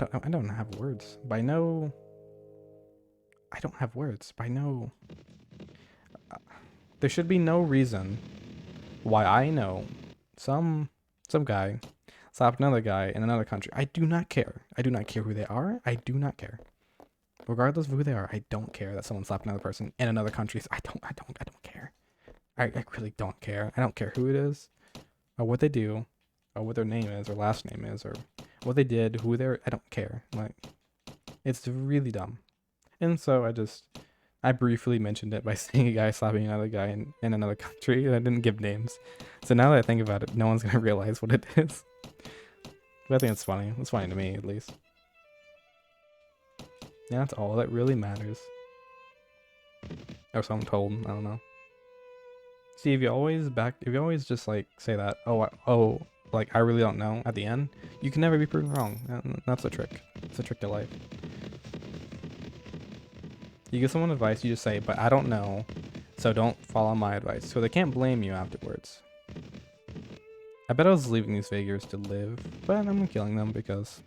I don't have words. By no, I don't have words. By no, there should be no reason why I know some guy slapped another guy in another country. I do not care. I do not care who they are. I do not care. Regardless of who they are, I don't care that someone slapped another person in another country. I don't care. I really don't care. I don't care who it is, or what they do, or what their name is, or last name is, or what they did, who they're. I don't care. Like, it's really dumb. And so I briefly mentioned it by saying a guy slapping another guy in another country, and I didn't give names. So now that I think about it, no one's gonna realize what it is. But I think it's funny. It's funny to me, at least. Yeah, that's all that really matters. Or so I'm told. I don't know. See, if you always just like say that, like I really don't know at the end, you can never be proven wrong. And that's a trick. It's a trick to life. You give someone advice, you just say, but I don't know, so don't follow my advice. So they can't blame you afterwards. I bet I was leaving these Vagiers to live, but I'm killing them because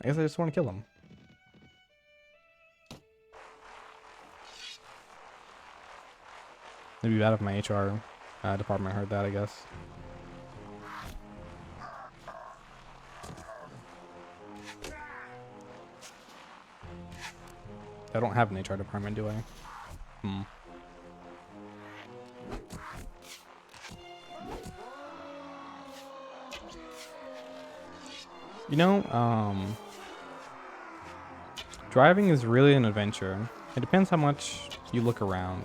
I guess I just want to kill them. It'd be bad if my HR department heard that, I guess. I don't have an HR department, do I? You know, driving is really an adventure. It depends how much you look around.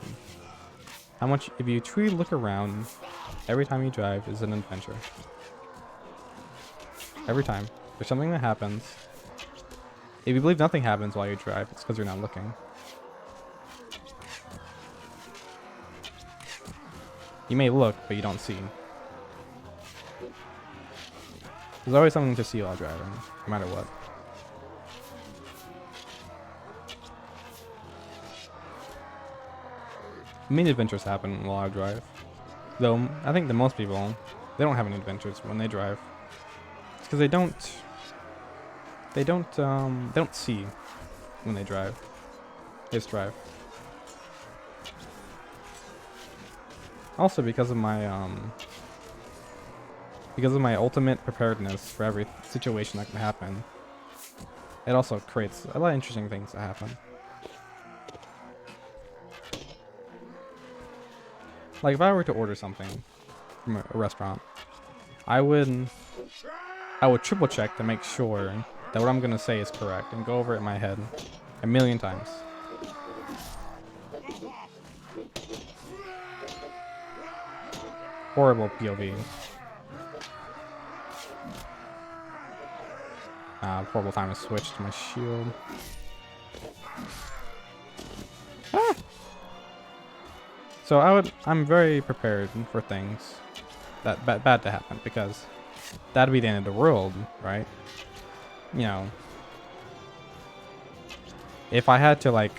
If you truly look around, every time you drive is an adventure. Every time. There's something that happens. If you believe nothing happens while you drive, it's because you're not looking. You may look, but you don't see. There's always something to see while driving, no matter what. Many adventures happen while I drive. Though, I think that most people, they don't have any adventures when they drive. It's because they don't see when they drive. They just drive. Also because of my ultimate preparedness for every situation that can happen, it also creates a lot of interesting things to happen. Like if I were to order something from a restaurant, I would triple check to make sure that what I'm gonna say is correct and go over it in my head a million times. Horrible POV. Horrible time to switch to my shield. Ah! So I'm very prepared for things that bad to happen, because that'd be the end of the world, right? You know, if I had to like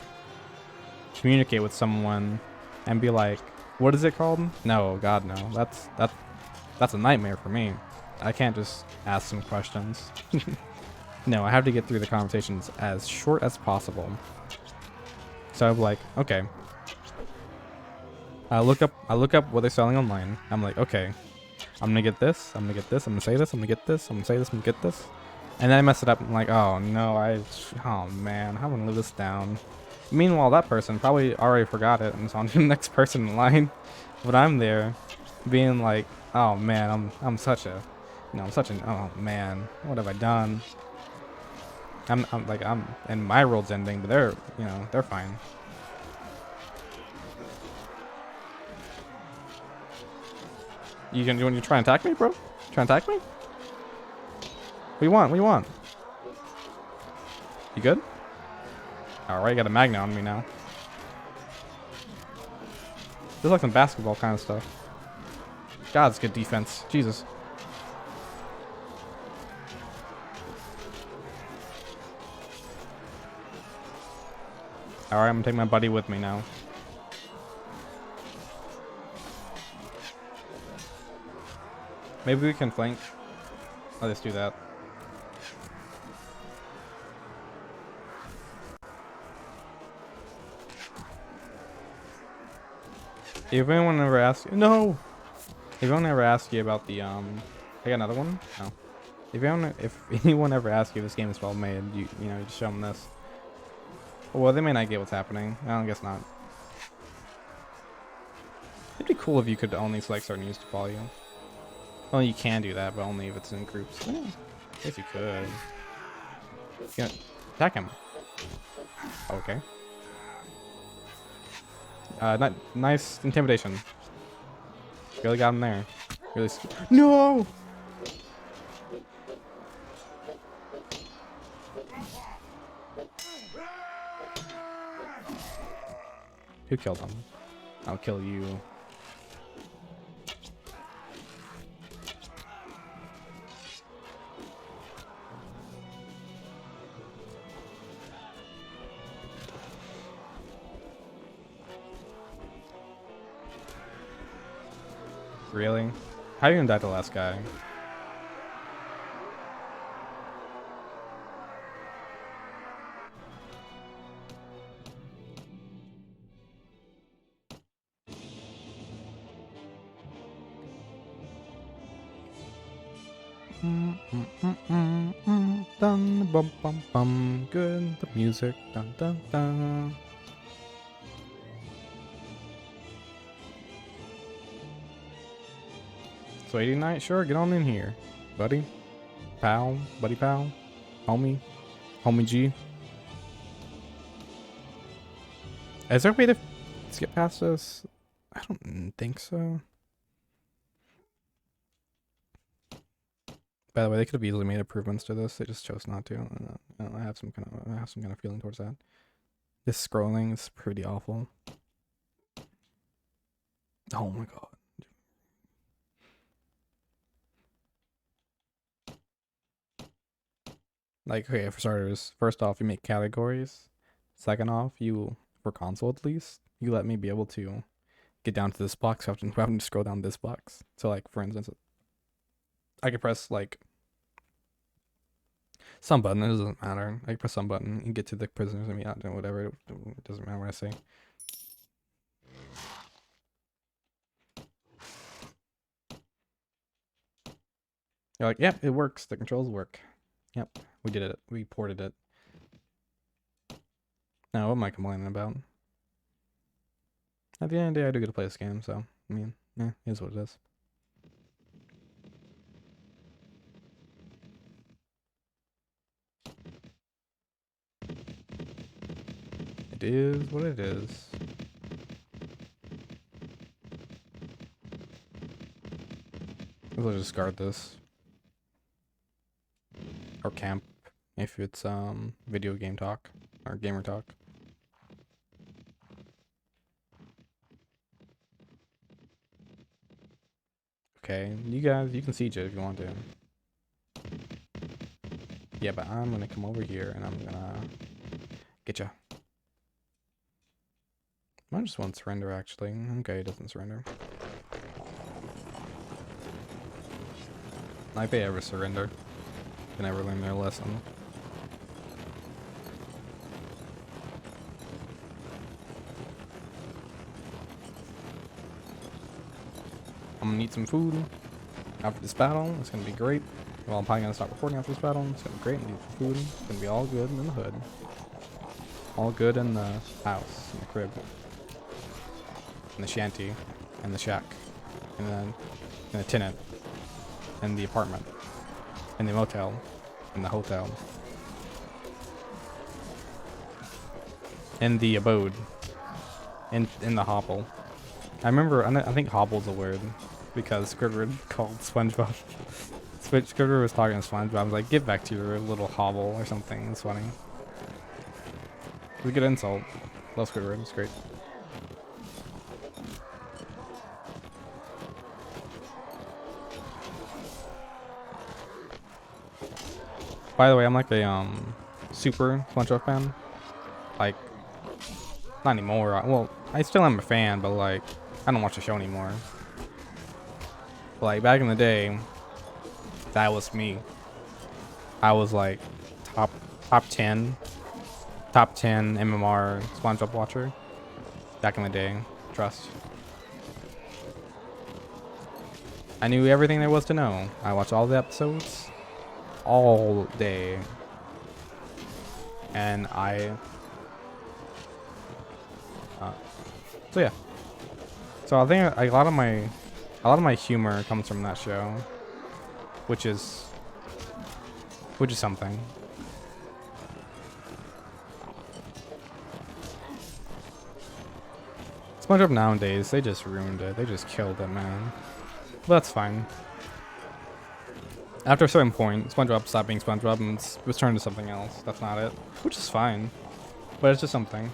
communicate with someone and be like, what is it called? No, God, no. That's a nightmare for me. I can't just ask some questions. No, I have to get through the conversations as short as possible. So I'm like, okay. I look up what they're selling online. I'm like, okay, I'm gonna get this, I'm gonna get this, I'm gonna say this, I'm gonna get this, I'm gonna say this, I'm gonna get this. And then I mess it up. I'm like, oh no, oh man, how am I gonna live this down? Meanwhile, that person probably already forgot it and it's on to the next person in line. But I'm there being like, oh man, I'm such a, oh man, what have I done? And my world's ending, but they're fine. You try and attack me, bro? Try and attack me? What do you want? What do you want? You good? Alright, you got a magnet on me now. This is like some basketball kind of stuff. God, it's good defense. Jesus. Alright, I'm gonna take my buddy with me now. Maybe we can flank. Let's do that. If anyone ever asks, no. If anyone ever asks you about the I got another one. No. If anyone ever asks you if this game is well made, you know, you just show them this. Well, they may not get what's happening. I guess not. It'd be cool if you could only select certain news to follow you. Well, you can do that, but only if it's in groups. I guess you could. Yeah, attack him. Okay. Nice intimidation. Really got him there. Really. No. Who killed him? I'll kill you. Really? How are you gonna die to the last guy? Dun bum bum bum. Good. The music. Dun dun dun. So 89, sure, get on in here, buddy, pal, buddy, pal, homie G. Is there a way to skip past this? I don't think so. By the way, they could have easily made improvements to this. They just chose not to. I have some kind of feeling towards that. This scrolling is pretty awful. Oh my god. Like, okay, for starters, first off, you make categories. Second off, you, for console at least, you let me be able to get down to this box without having to scroll down this box. So, like, for instance, I could press, like, some button, it doesn't matter. I can press some button and get to the prisoners. I mean, I don't know, whatever, it doesn't matter what I say. You're like, yep, it works. The controls work. Yep, we did it. We ported it. Now, what am I complaining about? At the end of the day, I do get to play this game, so, I mean, it is what it is. It is what it is. We'll just guard this. Or camp, if it's video game talk or gamer talk. Okay, you guys, you can siege it if you want to. Yeah, but I'm gonna come over here and I'm gonna get ya. I just want surrender actually. Okay, it doesn't surrender. Like they ever surrender. They never learn their lesson. I'm gonna need some food after this battle. It's gonna be great. Well, I'm probably gonna stop recording after this battle. It's gonna be great. I need some food. It's gonna be all good in the hood. All good in the house, in the crib, in the shanty, in the shack, and then in the tenant, in the apartment, in the motel, in the hotel, in the abode, in the hobble. I remember, I think hobble's a word because Squidward called SpongeBob. Squidward was talking to SpongeBob. I was like, get back to your little hovel or something. It's funny. It was a good insult. Love Squidward. It's great. By the way, I'm like a super SpongeBob fan. Like, not anymore. Well, I still am a fan, but like, I don't watch the show anymore. Like back in the day, that was me. I was like top 10 MMR SpongeBob watcher back in the day. Trust. I knew everything there was to know. I watched all the episodes all day, and so yeah. So I think a lot of my humor comes from that show, which is something. SpongeBob nowadays, they just ruined it. They just killed it, man. But that's fine. After a certain point, SpongeBob stopped being SpongeBob and was turned to something else. That's not it, which is fine. But it's just something.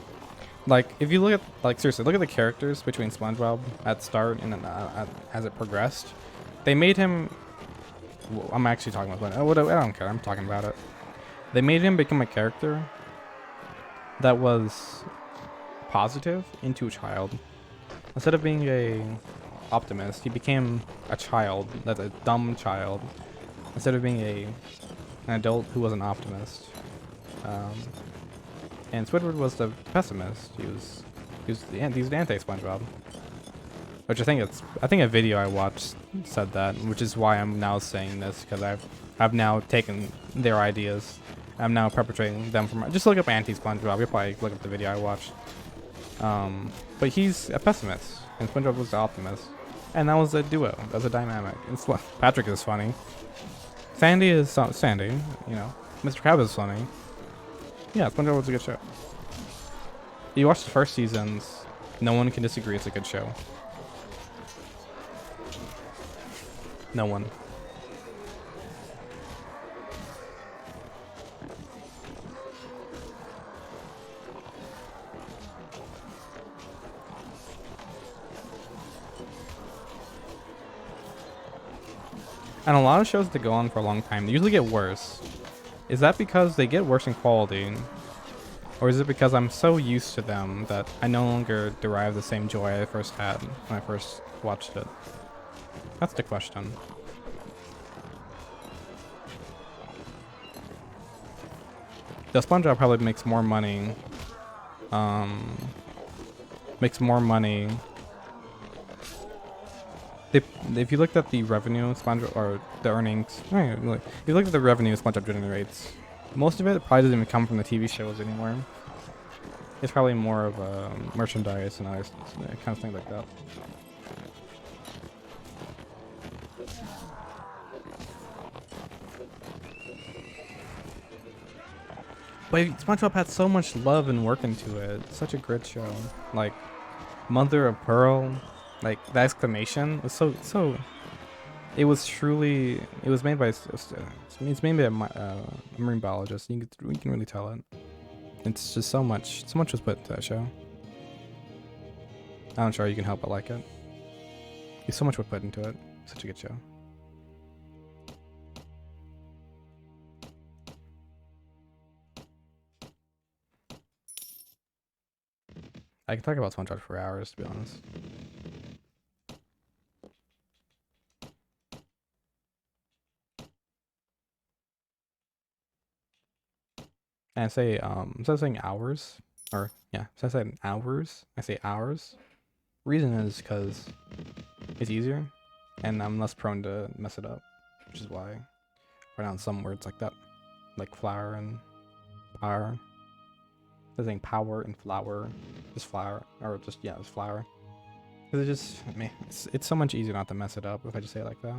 Like, if you look at, like, seriously, look at the characters between SpongeBob at start and as it progressed. They made him. Well, I'm actually talking about SpongeBob. I don't care. I'm talking about it. They made him become a character that was positive into a child. Instead of being a optimist, he became a child. That's a dumb child. Instead of being an adult who was an optimist. And Squidward was the pessimist. He was the anti-SpongeBob. Which I think a video I watched said that, which is why I'm now saying this, because I've now taken their ideas. I'm now perpetrating them from. Just look up anti-SpongeBob. You'll probably look up the video I watched. But he's a pessimist, and SpongeBob was the optimist, and that was a duo. That was a dynamic. Patrick is funny. Sandy is Sandy. You know, Mr. Krabs is funny. Yeah, SpongeBob was a good show. You watch the first seasons, no one can disagree. It's a good show. No one. And a lot of shows that go on for a long time, they usually get worse. Is that because they get worse in quality? Or is it because I'm so used to them that I no longer derive the same joy I first had when I first watched it? That's the question. The SpongeBob probably makes more money. If you looked at the revenue SpongeBob or the earnings, if you looked at the revenue SpongeBob generates, most of it probably doesn't even come from the TV shows anymore. It's probably more of merchandise and other kind of things like that. But SpongeBob had so much love and work into it. It's such a great show. Like Mother of Pearl, like the exclamation was so. It was truly. It was made by. It's made by a marine biologist. You can really tell it. It's just so much was put into that show. I'm sure you can help but like it. There's so much was put into it. Such a good show. I can talk about SpongeBob for hours, to be honest. And I say, instead of saying hours, or yeah, instead of saying hours, I say hours. Reason is because it's easier, and I'm less prone to mess it up, which is why I pronounce some words like that, like flour and power. Instead of saying power and flour, just flour, or just yeah, it's flour. Because it just, I mean, it's so much easier not to mess it up if I just say it like that.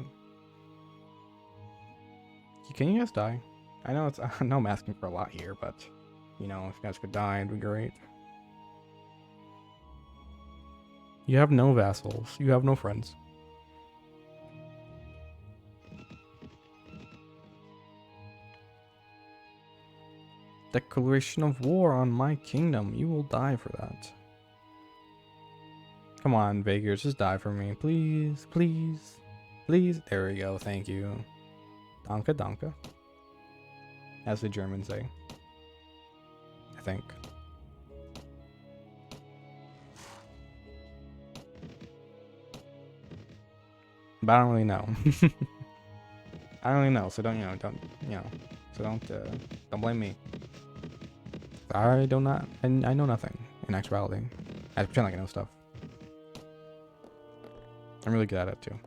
Can you guys die? I know I know I'm asking for a lot here, but you know, if you guys could die, it'd be great. You have no vassals. You have no friends. Declaration of war on my kingdom. You will die for that. Come on, Vagiers, just die for me. Please, please, please. There we go. Thank you. Danke, danke. As the Germans say. I think. But I don't really know. I don't really know, so don't so don't blame me. I do not, and I know nothing in actuality. I pretend like I know stuff. I'm really good at it too.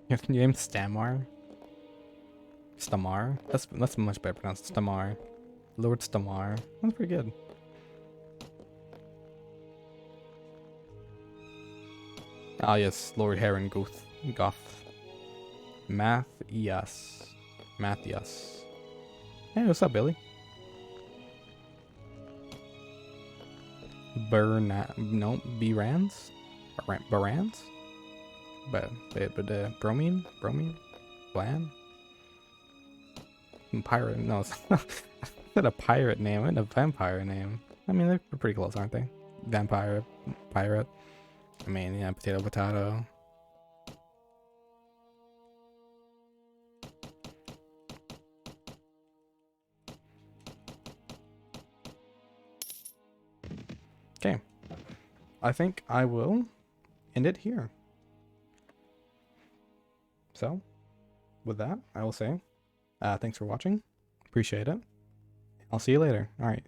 Your name Stamar? Stamar? That's much better pronounced. Stamar. Lord Stamar. That's pretty good. Ah yes, Lord Heron Goth. Matthias. Hey, what's up, Billy? Barans? Barans? Bromine? Bland? Pirate? No, it's not a pirate name, it's a vampire name. I mean, they're pretty close, aren't they? Vampire, pirate. I mean, yeah, potato. Okay. I think I will end it here. So, with that, I will say, thanks for watching. Appreciate it. I'll see you later. All right.